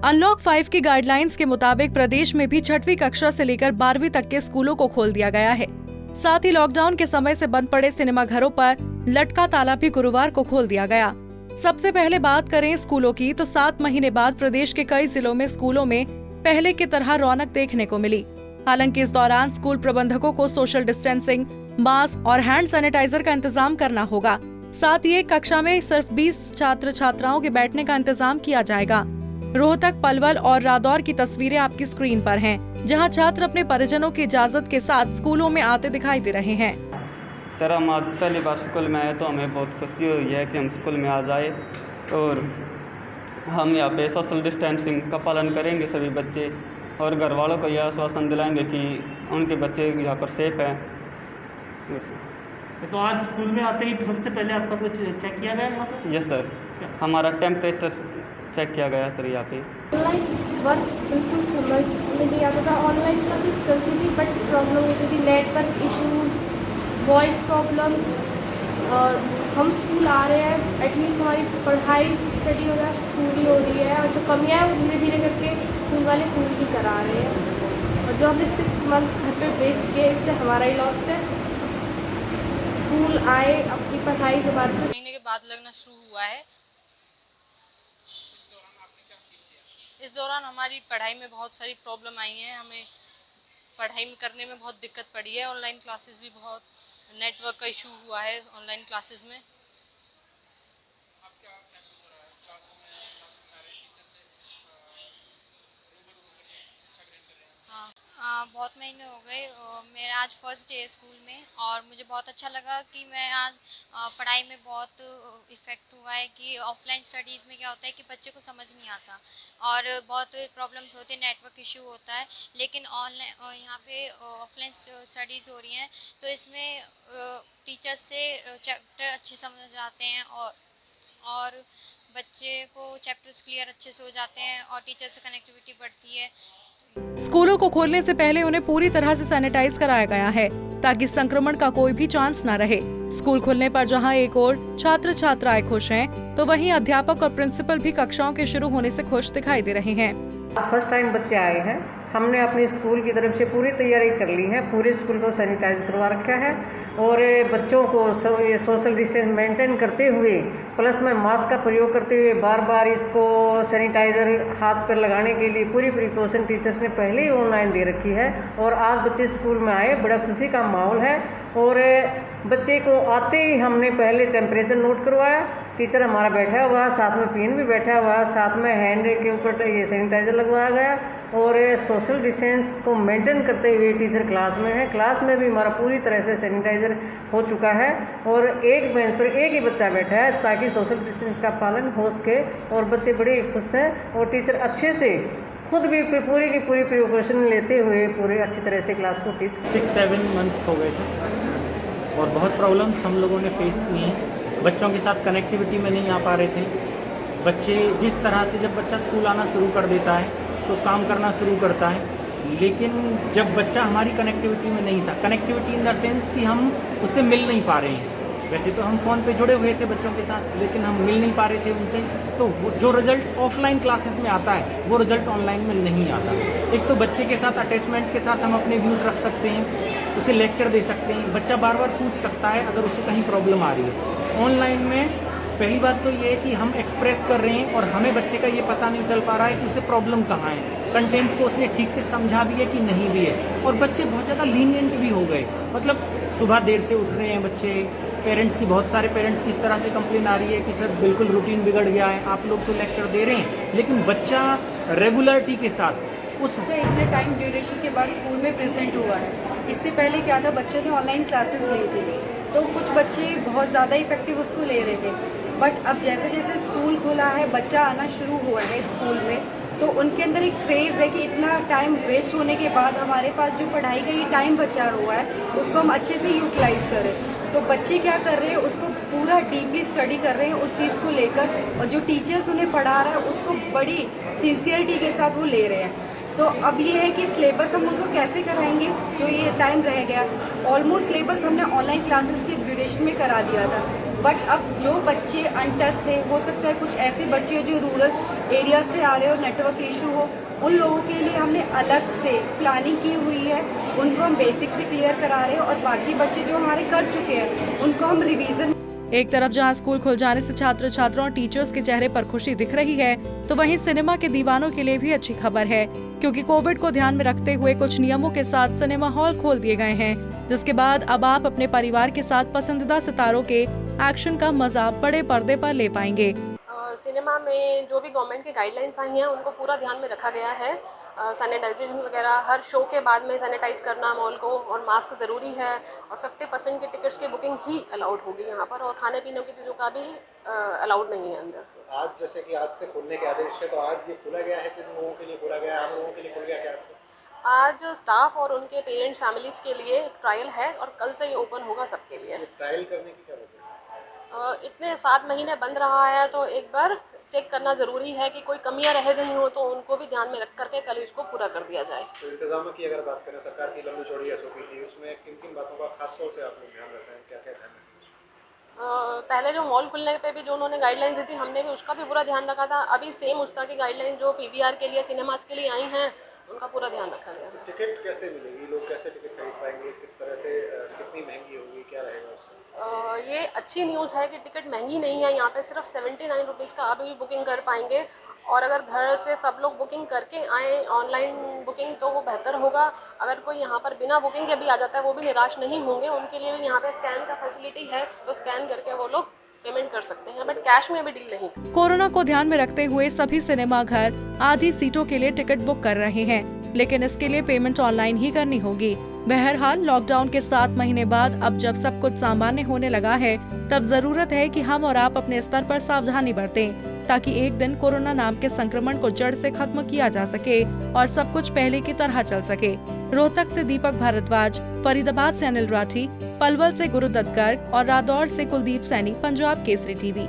Unlock 5 की guidelines के मुताबिक प्रदेश में भी 6वीं कक्षा से लेकर 12वीं तक के स्कूलों को खोल दिया गया है। साथ ही लॉकडाउन के समय से बंद पड़े सिनेमा घरों पर लटका ताला भी गुरुवार को खोल दिया गया। सबसे पहले बात करें स्कूलों की तो 7 महीने बाद प्रदेश के कई जिलों में स्कूलों में पहले की तरह रौनक देखने को मिली। हालांकि इस दौरान स्कूल प्रबंधकों को सोशल डिस्टेंसिंग, मास्क और हैंड सैनिटाइजर का इंतजाम करना होगा। साथ ही एक कक्षा में सिर्फ 20 छात्र छात्राओं के बैठने का इंतजाम किया जाएगा। रोहतक, पलवल और रादौर की तस्वीरें आपकी स्क्रीन पर हैं, जहां छात्र अपने परिजनों की इजाजत के साथ स्कूलों में आते दिखाई दे रहे हैं। सर, हम आज पहली बार स्कूल में आए तो हमें बहुत खुशी हुई है कि हम स्कूल में आ जाए और हम यहाँ पे सोशल डिस्टेंसिंग का पालन करेंगे सभी बच्चे, और घर वालों को यह आश्वासन दिलाएंगे कि उनके बच्चे यहाँ पर सेफ हैं। तो आज स्कूल में आते ही सबसे पहले आपका कुछ चेक किया गया यहाँ पे? यस सर, हमारा टेम्परेचर चेक किया गया सर यहाँ पे। ऑनलाइन वर्क बिल्कुल समझ में नहीं आता था। ऑनलाइन क्लासेस चलती थी बट प्रॉब्लम होती थी, नेटवर्क इश्यूज़, वॉइस प्रॉब्लम्स। और हम स्कूल आ रहे हैं, एटलीस्ट हमारी पढ़ाई स्टडी वगैरह पूरी हो रही है, और जो कमियाँ हैं वो धीरे धीरे करके स्कूल वाले पूरी भी करा रहे हैं। और जो हमने 6 मंथ घर पे वेस्ट किए, इससे हमारा ही लॉस्ट है। स्कूल आए, अपनी पढ़ाई दोबारा से महीने के बाद लगना शुरू हुआ है। इस दौरान हमारी पढ़ाई में बहुत सारी प्रॉब्लम आई हैं, हमें पढ़ाई में करने में बहुत दिक्कत पड़ी है। ऑनलाइन क्लासेस भी बहुत, नेटवर्क का इशू हुआ है ऑनलाइन क्लासेस में। बहुत महीने हो गए। मेरा आज फर्स्ट डे है स्कूल में और मुझे बहुत अच्छा लगा कि मैं आज पढ़ाई में बहुत इफ़ेक्ट हुआ है कि ऑफलाइन स्टडीज़ में क्या होता है कि बच्चे को समझ नहीं आता और बहुत प्रॉब्लम्स होते हैं, नेटवर्क इशू होता है। लेकिन ऑनलाइन यहाँ पे ऑफलाइन स्टडीज़ हो रही हैं तो इसमें टीचर्स से चैप्टर अच्छे समझ आते हैं और बच्चे को चैप्टर्स क्लियर अच्छे से हो जाते हैं और टीचर से कनेक्टिविटी बढ़ती है। स्कूलों को खोलने से पहले उन्हें पूरी तरह से सैनिटाइज कराया गया है ताकि संक्रमण का कोई भी चांस न रहे। स्कूल खुलने पर जहां एक ओर छात्र छात्राएं खुश हैं, तो वहीं अध्यापक और प्रिंसिपल भी कक्षाओं के शुरू होने से खुश दिखाई दे रहे हैं। फर्स्ट टाइम बच्चे आए हैं, हमने अपनी स्कूल की तरफ से पूरी तैयारी कर ली है, पूरे स्कूल को सैनिटाइज करवा रखा है और बच्चों को ये सोशल डिस्टेंस मेंटेन करते हुए प्लस में मास्क का प्रयोग करते हुए बार बार इसको सैनिटाइज़र हाथ पर लगाने के लिए पूरी प्रिकॉशन टीचर्स ने पहले ही ऑनलाइन दे रखी है। और आज बच्चे स्कूल में आए, बड़ा खुशी का माहौल है और बच्चे को आते ही हमने पहले टेम्परेचर नोट करवाया, टीचर हमारा बैठा हुआ है, साथ में पिन भी बैठा हुआ है, साथ में हैंड के ऊपर ये सैनिटाइज़र लगवाया गया और सोशल डिस्टेंस को मेंटेन करते हुए टीचर क्लास में है। क्लास में भी हमारा पूरी तरह से सैनिटाइज़र हो चुका है और एक बेंच पर एक ही बच्चा बैठा है ताकि सोशल डिस्टेंस का पालन हो सके और बच्चे बड़े खुश हैं और टीचर अच्छे से खुद भी पूरी की पूरी प्रिकॉशन लेते हुए पूरे अच्छी तरह से क्लास को टीच। 6-7 मंथ्स हो गए थे और बहुत प्रॉब्लम्स हम लोगों ने फेस की हैं। बच्चों के साथ कनेक्टिविटी में नहीं आ पा रहे थे। बच्चे जिस तरह से जब बच्चा स्कूल आना शुरू कर देता है तो काम करना शुरू करता है, लेकिन जब बच्चा हमारी कनेक्टिविटी में नहीं था, कनेक्टिविटी इन द सेंस कि हम उससे मिल नहीं पा रहे हैं। वैसे तो हम फ़ोन पे जुड़े हुए थे बच्चों के साथ, लेकिन हम मिल नहीं पा रहे थे उनसे। तो वो जो रिज़ल्ट ऑफलाइन क्लासेस में आता है वो रिज़ल्ट ऑनलाइन में नहीं आता। एक तो बच्चे के साथ अटैचमेंट के साथ हम अपने व्यूज़ रख सकते हैं, उसे लेक्चर दे सकते हैं, बच्चा बार बार पूछ सकता है अगर उसे कहीं प्रॉब्लम आ रही है। ऑनलाइन में पहली बात तो ये है कि हम एक्सप्रेस कर रहे हैं और हमें बच्चे का ये पता नहीं चल पा रहा है कि उसे प्रॉब्लम कहाँ है, कंटेंट को उसने ठीक से समझा भी है कि नहीं भी है। और बच्चे बहुत ज़्यादा लीनियंट भी हो गए, मतलब सुबह देर से उठ रहे हैं बच्चे। पेरेंट्स की, बहुत सारे पेरेंट्स की इस तरह से कंप्लेन आ रही है कि सर बिल्कुल रूटीन बिगड़ गया है, आप लोग तो लेक्चर दे रहे हैं लेकिन बच्चा रेगुलरिटी के साथ उस तो इतने टाइम ड्यूरेशन के बाद स्कूल में प्रेजेंट हुआ है। इससे पहले क्या था, बच्चों ने ऑनलाइन क्लासेस ली थी तो कुछ बच्चे बहुत ज़्यादा इफेक्टिव उसको ले रहे थे, बट अब जैसे जैसे स्कूल खुला है, बच्चा आना शुरू हुआ है स्कूल में, तो उनके अंदर एक क्रेज़ है कि इतना टाइम वेस्ट होने के बाद हमारे पास जो पढ़ाई का ये टाइम बचा हुआ है उसको हम अच्छे से यूटिलाइज करें। तो बच्चे क्या कर रहे हैं, उसको पूरा डीपली स्टडी कर रहे हैं उस चीज़ को लेकर, और जो टीचर्स उन्हें पढ़ा रहा है उसको बड़ी सिंसियरिटी के साथ वो ले रहे हैं। तो अब ये है कि सिलेबस हम उनको कैसे कराएंगे, जो ये टाइम रह गया। ऑलमोस्ट सिलेबस हमने ऑनलाइन क्लासेस की ड्यूरेशन में करा दिया था, बट अब जो बच्चे अनटच थे, हो सकता है कुछ ऐसे बच्चे हो जो रूरल एरिया से आ रहे हो, नेटवर्क इशू हो, उन लोगों के लिए हमने अलग से प्लानिंग की हुई है। उनको हम बेसिक से क्लियर करा रहे हैं और बाकी बच्चे जो हमारे कर चुके हैं उनको हम रिवीजन। एक तरफ जहां स्कूल खुल जाने से छात्र छात्राओं और टीचर्स के चेहरे पर खुशी दिख रही है, तो वहीं सिनेमा के दीवानों के लिए भी अच्छी खबर है, क्योंकि कोविड को ध्यान में रखते हुए कुछ नियमों के साथ सिनेमा हॉल खोल दिए गए हैं, जिसके बाद अब आप अपने परिवार के साथ पसंदीदा सितारों के एक्शन का मजा बड़े पर्दे पर ले पाएंगे। सिनेमा में जो भी गवर्नमेंट की गाइडलाइंस आई हैं उनको पूरा ध्यान में रखा गया है। सैनिटाइजेशन वगैरह हर शो के बाद में सैनिटाइज करना मॉल को, और मास्क ज़रूरी है, और 50% की टिकट्स की बुकिंग ही अलाउड होगी यहाँ पर, और खाने पीने की चीज़ों का भी अलाउड नहीं है अंदर। आज जैसे कि आज से खुलने के आदेश है, तो आज ये खुला गया है, किन लोगों के लिए खुला गया है, आम लोगों के लिए खुल गया क्या? आज स्टाफ और उनके पेरेंट्स फैमिलीज़ के लिए ट्रायल है, और कल से ये ओपन होगा सबके लिए। ट्रायल करने की क्या वजह है? इतने 7 महीने बंद रहा है, तो एक बार चेक करना ज़रूरी है कि कोई कमियां रह गई हो तो उनको भी ध्यान में रख करके कल इसको पूरा कर दिया जाए। तो इंतजामों की अगर बात करें, सरकार की लंबी चौड़ी एसओपी थी, उसमें किन किन बातों का खास तौर से आप लोग ध्यान रख रहे हैं, क्या क्या ध्यान रखें? पहले जो मॉल खुलने पे भी जो उन्होंने गाइडलाइंस दी थी, हमने भी उसका भी पूरा ध्यान रखा था। अभी सेम उस तरह की गाइडलाइन जो पीवीआर के लिए, सिनेमास के लिए आई हैं, उनका पूरा ध्यान रखा गया है। टिकट कैसे मिलेगी, लोग कैसे टिकट खरीद पाएंगे, किस तरह से, कितनी महंगी होगी, क्या रहेगा उसका? ये अच्छी न्यूज़ है कि टिकट महंगी नहीं है। यहाँ पे सिर्फ 79 रुपीज़ का आप भी बुकिंग कर पाएंगे, और अगर घर से सब लोग बुकिंग करके आएँ ऑनलाइन बुकिंग, तो वो बेहतर होगा। अगर कोई यहाँ पर बिना बुकिंग के भी आ जाता है, वो भी निराश नहीं होंगे। उनके लिए भी यहाँ पे स्कैन का फैसिलिटी है, तो स्कैन करके वो लोग पेमेंट कर सकते हैं, बट कैश में भी डील नहीं। कोरोना को ध्यान में रखते हुए सभी सिनेमा घर आधी सीटों के लिए टिकट बुक कर रहे हैं, लेकिन इसके लिए पेमेंट ऑनलाइन ही करनी होगी। बहरहाल लॉकडाउन के 7 महीने बाद अब जब सब कुछ सामान्य होने लगा है, तब जरूरत है कि हम और आप अपने स्तर पर सावधानी बरतें, ताकि एक दिन कोरोना नाम के संक्रमण को जड़ से खत्म किया जा सके और सब कुछ पहले की तरह चल सके। रोहतक से दीपक भारद्वाज, फरीदाबाद से अनिल राठी, पलवल से गुरुदत्त गर्ग और रादौर से कुलदीप सैनी, पंजाब केसरी टीवी।